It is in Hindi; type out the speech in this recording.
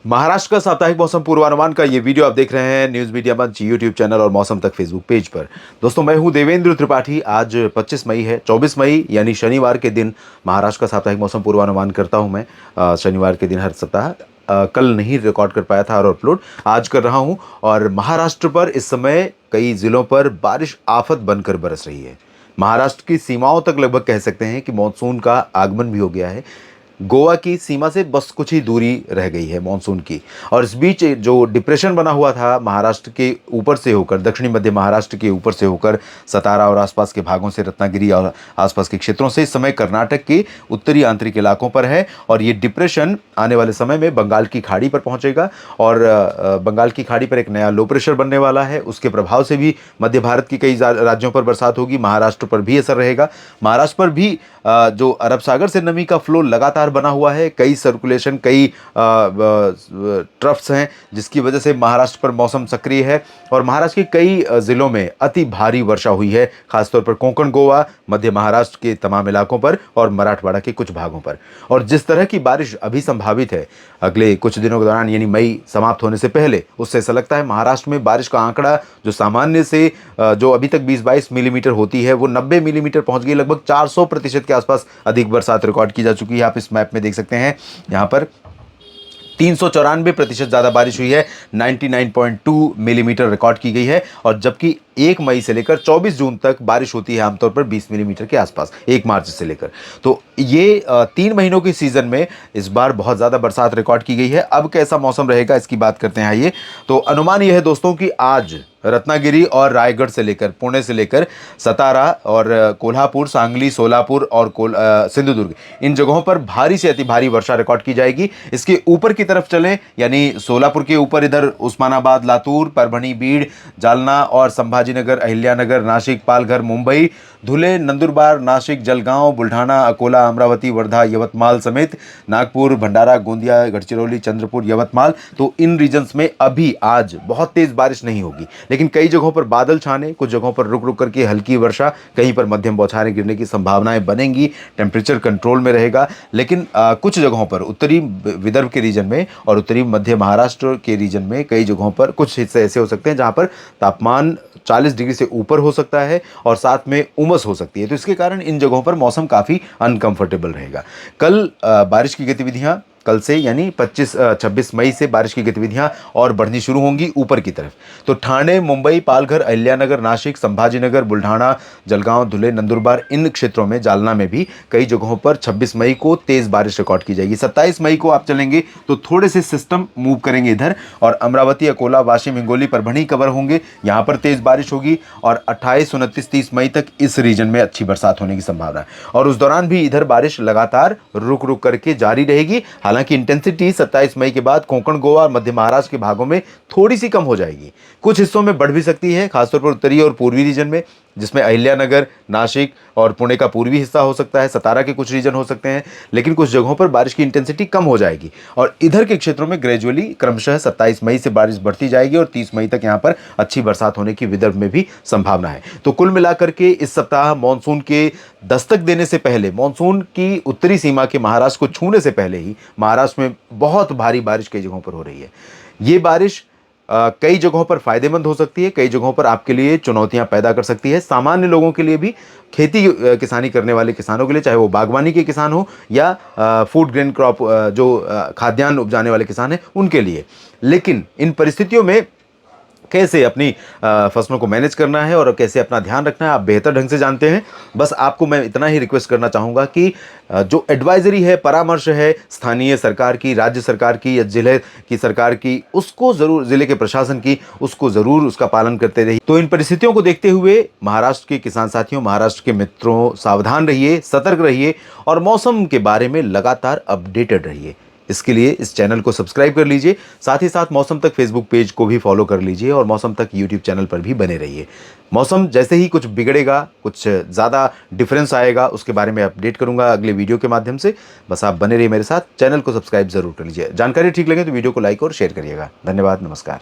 महाराष्ट्र का साप्ताहिक मौसम पूर्वानुमान का ये वीडियो आप देख रहे हैं न्यूज मीडिया मंच यूट्यूब चैनल और मौसम तक फेसबुक पेज पर। दोस्तों, मैं हूं देवेंद्र त्रिपाठी। आज 25 मई है। 24 मई यानी शनिवार के दिन महाराष्ट्र का साप्ताहिक मौसम पूर्वानुमान करता हूं मैं शनिवार के दिन हर सप्ताह। कल नहीं रिकॉर्ड कर पाया था और अपलोड आज कर रहा हूं। और महाराष्ट्र पर इस समय कई जिलों पर बारिश आफत बनकर बरस रही है। महाराष्ट्र की सीमाओं तक लगभग कह सकते हैं कि मानसून का आगमन भी हो गया है। गोवा की सीमा से बस कुछ ही दूरी रह गई है मानसून की। और इस बीच जो डिप्रेशन बना हुआ था महाराष्ट्र के ऊपर से होकर, दक्षिणी मध्य महाराष्ट्र के ऊपर से होकर सतारा और आसपास के भागों से, रत्नागिरी और आसपास के क्षेत्रों से इस समय कर्नाटक के उत्तरी आंतरिक इलाकों पर है। और ये डिप्रेशन आने वाले समय में बंगाल की खाड़ी पर पहुंचेगा और बंगाल की खाड़ी पर एक नया लो प्रेशर बनने वाला है। उसके प्रभाव से भी मध्य भारत की कई राज्यों पर बरसात होगी। महाराष्ट्र पर भी असर रहेगा। महाराष्ट्र पर भी जो अरब सागर से नमी का फ्लो लगातार बना हुआ है, कई सर्कुलेशन, कई ट्रफ्स हैं, जिसकी वजह से महाराष्ट्र पर मौसम सक्रिय है। और महाराष्ट्र के कई ज़िलों में अति भारी वर्षा हुई है, खासतौर पर कोंकण, गोवा, मध्य महाराष्ट्र के तमाम इलाकों पर और मराठवाड़ा के कुछ भागों पर। और जिस तरह की बारिश अभी संभावित है अगले कुछ दिनों के दौरान, यानी मई समाप्त होने से पहले, उससे ऐसा लगता है महाराष्ट्र में बारिश का आंकड़ा जो सामान्य से जो अभी तक 20-22 मिलीमीटर होती है वो 90 मिलीमीटर पहुंच गई। लगभग 400% के आसपास अधिक बरसात रिकॉर्ड की जा चुकी है। आप इस मैप में देख सकते हैं, यहाँ पर 394% ज़्यादा बारिश हुई है। 99.2 मिलीमीटर रिकॉर्ड की गई है। और जबकि 1 मई से लेकर 24 जून तक बारिश होती है आमतौर पर 20 मिलीमीटर के आसपास, 1 मार्च से लेकर। तो ये 3 महीनों की सीजन में इस बार बहुत ज़्यादा बरसात रिकॉर्ड की गई है। अब कैसा मौसम रहेगा इसकी बात करते हैं आइए। तो अनुमान यह है दोस्तों कि आज रत्नागिरी और रायगढ़ से लेकर, पुणे से लेकर सतारा और कोल्हापुर, सांगली, सोलापुर और सिंधुदुर्ग, इन जगहों पर भारी से अति भारी वर्षा रिकॉर्ड की जाएगी। इसके ऊपर की तरफ चलें, यानी सोलापुर के ऊपर इधर उस्मानाबाद, लातूर, परभणी, बीड़, जालना और संभाजीनगर, अहिल्यानगर, नाशिक, पालघर, मुंबई, धुले, नंदुरबार, नाशिक, जलगांव, बुल्ढाना, अकोला, अमरावती, वर्धा, यवतमाल समेत नागपुर, भंडारा, गोंदिया, गढ़चिरौली, चंद्रपुर, यवतमाल, तो इन रीजन्स में अभी आज बहुत तेज बारिश नहीं होगी। लेकिन कई जगहों पर बादल छाने, कुछ जगहों पर रुक रुक करके हल्की वर्षा, कहीं पर मध्यम बौछारें गिरने की संभावनाएं बनेंगी। टेम्परेचर कंट्रोल में रहेगा। लेकिन कुछ जगहों पर उत्तरी विदर्भ के रीजन में और उत्तरी मध्य महाराष्ट्र के रीजन में कई जगहों पर कुछ हिस्से ऐसे हो सकते हैं जहां पर तापमान 40 डिग्री से ऊपर हो सकता है और साथ में उमस हो सकती है। तो इसके कारण इन जगहों पर मौसम काफ़ी अनकंफर्टेबल रहेगा। कल बारिश की गतिविधियां, कल से यानी 26 मई से बारिश की गतिविधियां और बढ़नी शुरू होंगी ऊपर की तरफ। तो ठाणे, मुंबई, पालघर, अहिल्यानगर, नाशिक, संभाजीनगर, बुल्ढाना, जलगांव, धुले, नंदुरबार, इन क्षेत्रों में, जालना में भी कई जगहों पर 26 मई को तेज बारिश रिकॉर्ड की जाएगी। 27 मई को आप चलेंगे तो थोड़े से सिस्टम मूव करेंगे इधर और अमरावती, अकोला, वाशिम, हिंगोली, परभणी कवर होंगे, यहाँ पर तेज बारिश होगी। और 28, 29, 30 मई तक इस रीजन में अच्छी बरसात होने की संभावना है। और उस दौरान भी इधर बारिश लगातार रुक रुक करके जारी रहेगी। हालांकि इंटेंसिटी 27 मई के बाद कोंकण, गोवा और मध्य महाराष्ट्र के भागों में थोड़ी सी कम हो जाएगी। कुछ हिस्सों में बढ़ भी सकती है, खासतौर पर उत्तरी और पूर्वी रीजन में, जिसमें अहिल्यानगर, नाशिक और पुणे का पूर्वी हिस्सा हो सकता है, सतारा के कुछ रीजन हो सकते हैं। लेकिन कुछ जगहों पर बारिश की इंटेंसिटी कम हो जाएगी और इधर के क्षेत्रों में ग्रेजुअली क्रमशः 27 मई से बारिश बढ़ती जाएगी और 30 मई तक यहाँ पर अच्छी बरसात होने की विदर्भ में भी संभावना है। तो कुल मिलाकर के इस सप्ताह मानसून के दस्तक देने से पहले, मानसून की उत्तरी सीमा के महाराष्ट्र को छूने से पहले ही महाराष्ट्र में बहुत भारी बारिश कई जगहों पर हो रही है। ये बारिश कई जगहों पर फायदेमंद हो सकती है, कई जगहों पर आपके लिए चुनौतियां पैदा कर सकती है। सामान्य लोगों के लिए भी, खेती किसानी करने वाले किसानों के लिए, चाहे वो बागवानी के किसान हो या फूड ग्रेन क्रॉप जो खाद्यान्न उपजाने वाले किसान हैं उनके लिए। लेकिन इन परिस्थितियों में कैसे अपनी फसलों को मैनेज करना है और कैसे अपना ध्यान रखना है आप बेहतर ढंग से जानते हैं। बस आपको मैं इतना ही रिक्वेस्ट करना चाहूँगा कि जो एडवाइजरी है, परामर्श है स्थानीय सरकार की, राज्य सरकार की या जिले की सरकार की, उसको ज़रूर, जिले के प्रशासन की, उसको ज़रूर उसका पालन करते रहिए। तो इन परिस्थितियों को देखते हुए महाराष्ट्र के किसान साथियों, महाराष्ट्र के मित्रों, सावधान रहिए, सतर्क रहिए और मौसम के बारे में लगातार अपडेटेड रहिए। इसके लिए इस चैनल को सब्सक्राइब कर लीजिए, साथ ही साथ मौसम तक फेसबुक पेज को भी फॉलो कर लीजिए और मौसम तक यूट्यूब चैनल पर भी बने रहिए। मौसम जैसे ही कुछ बिगड़ेगा, कुछ ज़्यादा डिफरेंस आएगा, उसके बारे में अपडेट करूंगा अगले वीडियो के माध्यम से। बस आप बने रहिए मेरे साथ, चैनल को सब्सक्राइब जरूर कर लीजिए। जानकारी ठीक लगे तो वीडियो को लाइक और शेयर करिएगा। धन्यवाद, नमस्कार।